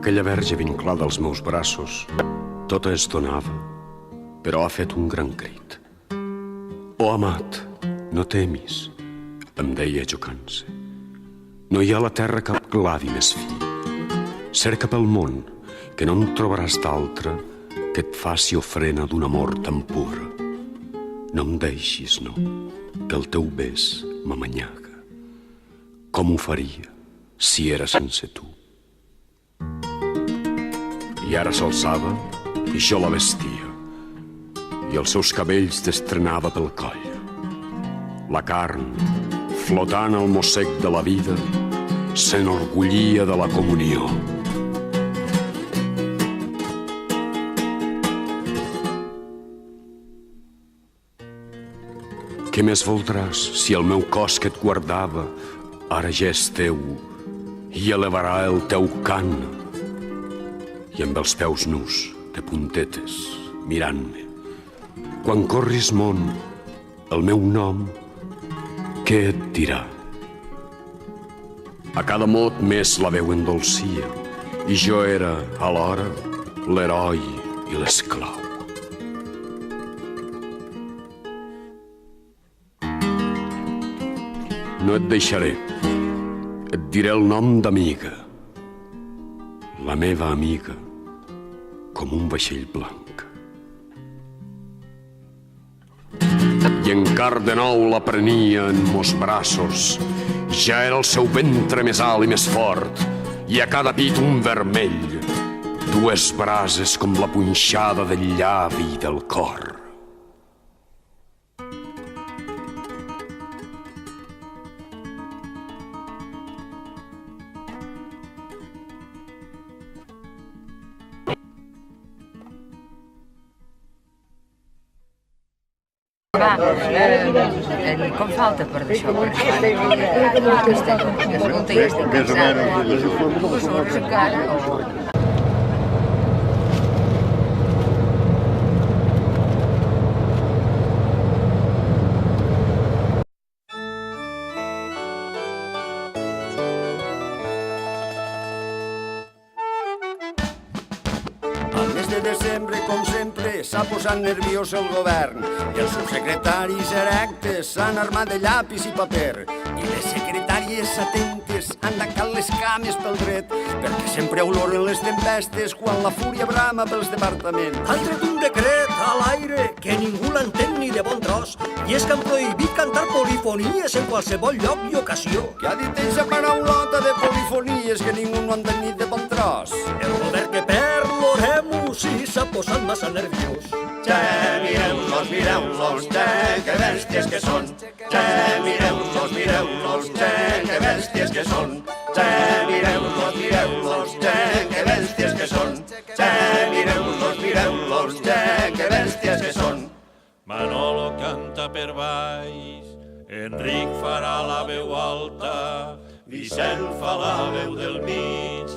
aquella verge vinclada als meus braços, tota es donava, però ha fet un gran crit. Oh, amat, no temis, em deia jocant-se. No hi ha a la terra cap glavi més fi. Cerca pel món, que no en trobaràs d'altre que et faci ofrena d'un amor tan pur. No em deixis, no, que el teu bes m'amanyaga. Com ho faria si era sense tu? I ara s'alçava i jo la vestia, i els seus cabells destrenava pel coll. La carn, flotant al mossec de la vida, s'enorgullia de la comunió. Què més voldràs si el meu cos que et guardava ara ja és teu i elevarà el teu cant? I amb els peus nus, de puntetes, mirant-me. Quan corris món, el meu nom, què et dirà? A cada mot més la veu endolcia, i jo era, alhora, l'heroi i l'esclau. No et deixaré, et diré el nom d'amiga, la meva amiga, com un vaixell blanc. I encar de nou la prenia en mos braços, ja era el seu ventre més alt i més fort, i a cada pit un vermell, dues brases com la punxada del llavi i del cor. Com falta per d'això? Pregunta i estic cansada. Dues hores encara. Al mes de desembre, com sempre, s'ha posat nerviós el govern i els subsecretaris erectes s'han armat de llapis i paper i les secretàries atentes han tancat les cames pel dret perquè sempre oloren les tempestes quan la fúria brama pels departaments. Han tret un decret a l'aire que ningú l'entén ni de bon tros i és que han prohibit cantar polifonies en qualsevol lloc i ocasió. Què ha dit eixa paraulota de polifonies que ningú no ha entenit de bon tros? El govern que perd l'oremus i s'ha posat massa nerviós. Mireu-los, mireu-los, que bèsties que són. Mireu-los, mireu-los, que bèsties que són. Mireu-los, mireu-los, que bèsties que són. Mireu-los, mireu-los, que bèsties que són. Manolo canta per baix, Enric farà la veu alta, Vicent fa la veu del mig,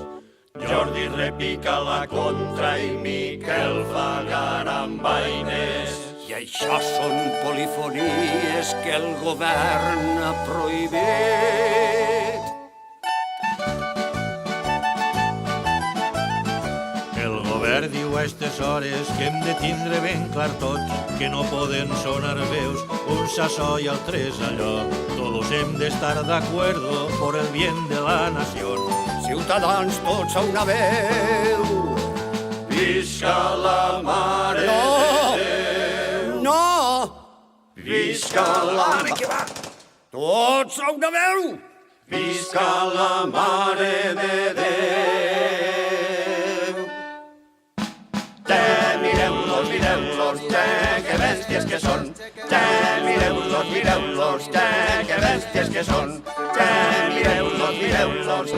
Jordi repica la contra i Miquel fa garambaines. I això són polifonies que el govern ha prohibit. El govern diu a estes hores que hem de tindre ben clar tots que no poden sonar veus uns a so i altres allò. Todos hem d'estar d'acuerdo por el bien de la nación. Ciutadans tots a una veu. Visca la Mare de Déu! No! Visca la Mare que va! Tots a una veu! Visca la Mare de Déu! Mireu-los, mireu-los, que bèsties que són. Mireu-los, mireu-los, que bèsties que són. Mireu-los, mireu-los,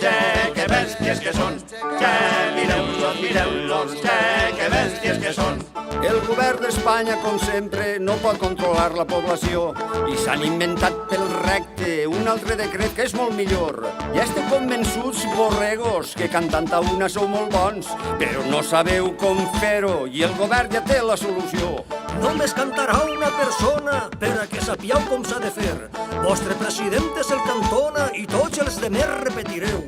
que bèsties que són. Mireu-los, mireu-los, que bèsties que són. El govern d'Espanya, com sempre, no pot controlar la població i s'han inventat pel recte un altre decret que és molt millor. Ja esteu convençuts, borregos, que cantant a una sou molt bons, però no sabeu com fer-ho i el govern ja té la solució. només cantarà una persona per a que sapieu com s'ha de fer. Vostre president és el cantona i tots els de més repetireu.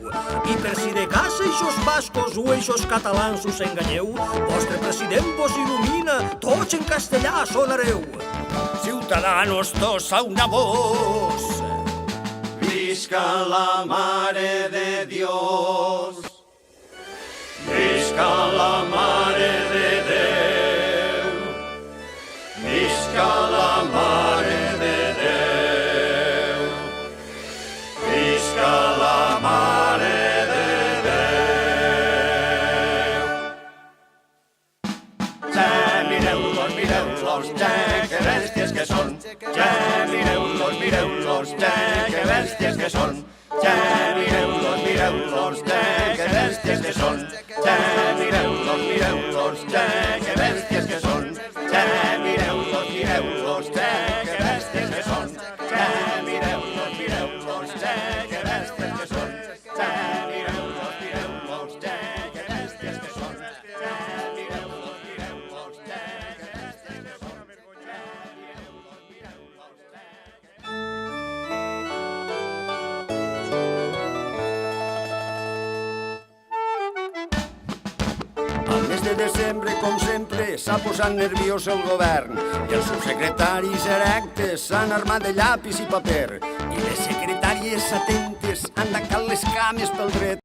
I per si de cas eixos bascos o eixos catalans us enganyeu, vostre president vos il·lumina, tots en castellà sonareu. Ciutadanos, tots a una voz. Visca la Mare de Dios. Visca la Mare de Déu. Visca la Mare de Déu. Visca la Mare de Déu. Mireu-los, que bèsties que són. Mireu-los, que bèsties que són. Mireu-los, que bèsties que són. Mireu-los, que bèsties que són. Mireu-los, que bèsties que són. Mireu-los, que bèsties que són. Mireu-los, que bèsties que són. Al mes de desembre, com sempre, s'ha posat nerviós el govern i els subsecretaris erectes s'han armat de llapis i paper i les secretàries atentes han tancat les cames pel dret.